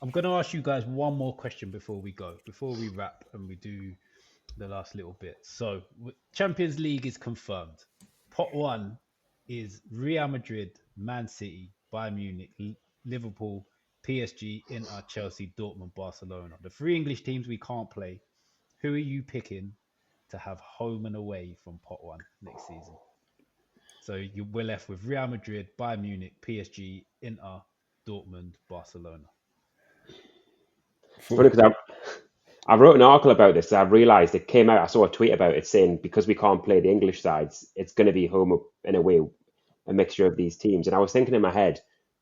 I'm going to ask you guys one more question before we wrap and we do the last little bit. So, Champions League is confirmed. Pot one is Real Madrid, Man City, Bayern Munich, Liverpool, PSG, Inter, Chelsea, Dortmund, Barcelona. The three English teams we can't play. Who are you picking to have home and away from pot one next season? So we're left with Real Madrid, Bayern Munich, PSG, Inter, Dortmund, Barcelona. It's funny because I wrote an article about this. I realised it came out. I saw a tweet about it saying because we can't play the English sides, it's going to be home and away, a mixture of these teams. And I was thinking in my head,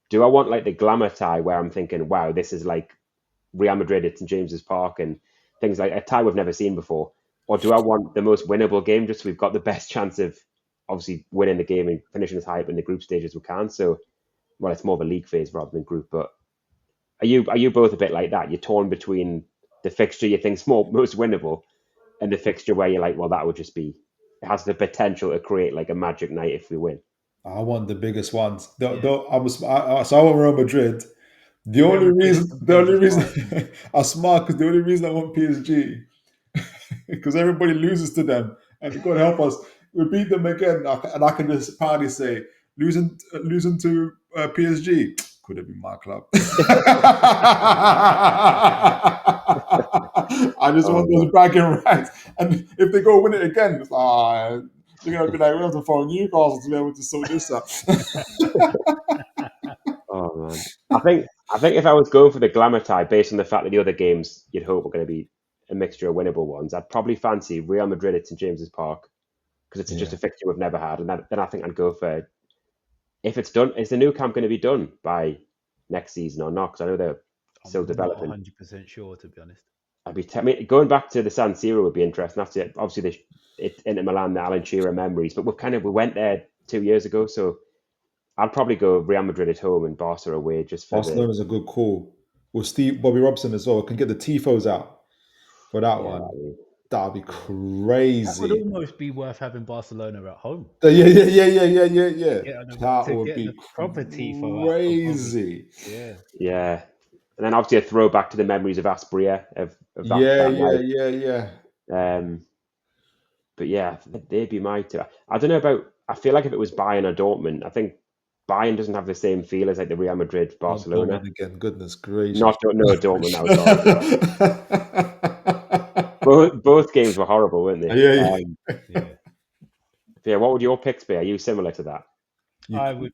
do I want like the glamour tie where I'm thinking, wow, this is like Real Madrid at St James's Park and things like a tie we've never seen before? Or do I want the most winnable game just so we've got the best chance of obviously winning the game and finishing as high up in the group stage as we can? So, well, it's more of a league phase rather than group. But are you both a bit like that? You're torn between the fixture you think's most winnable and the fixture where you're like, well, that would just be, it has the potential to create like a magic night if we win. I want the biggest ones. So Yeah. I want Real Madrid. The only reason I'm smart because the only reason I want PSG because everybody loses to them, and God help us, we beat them again, and I can just proudly say losing to PSG could have been my club. I just want those bragging rights, and if they go win it again, it's like, they're gonna be like, we have to follow Newcastle to be able to sort this out. Oh man, I think if I was going for the glamour tie based on the fact that the other games you'd hope were going to be a mixture of winnable ones, I'd probably fancy Real Madrid at St James's Park because it's just a fixture we've never had, and then I think I'd go for, if it's done, is the new camp going to be done by next season or not? Because I know they're still developing. I'm not 100% sure, to be honest. Going back to the San Siro would be interesting. That's it. Obviously, it's Inter Milan, the Alan Shearer memories, but we went there 2 years ago, so I'd probably go Real Madrid at home and Barca away. Just for Barcelona's a good call with Bobby Robson as well. Can get the tifos out for that one. That'd be crazy. That would almost be worth having Barcelona at home. Yeah. That would be proper tifo crazy. Yeah. And then obviously a throwback to the memories of Aspria of that. But yeah, they'd be my two. I don't know about. I feel like if it was Bayern or Dortmund, I think Bayern doesn't have the same feel as like the Real Madrid, Barcelona. Again, goodness gracious! Dortmund. That was both games were horrible, weren't they? Yeah. What would your picks be? Are you similar to that? I would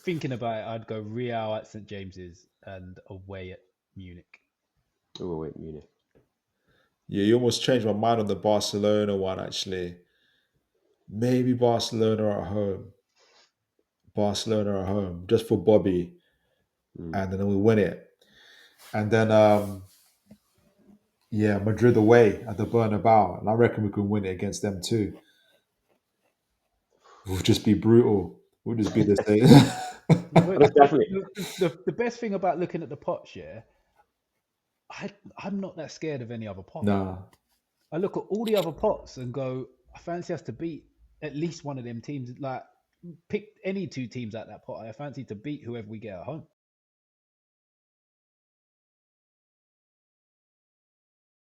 thinking about it, I'd go Real at St James's and away at Munich. Oh, away at Munich. Yeah, you almost changed my mind on the Barcelona one, actually. Maybe Barcelona at home. Just for Bobby. And then we win it. And then, Madrid away at the Bernabeu. And I reckon we can win it against them too. We'll just be brutal. We'll just be the same. The best thing about looking at the pots, I'm not that scared of any other pot. Nah. I look at all the other pots and go, I fancy us to beat at least one of them teams. Like, pick any two teams at that pot. I fancy to beat whoever we get at home.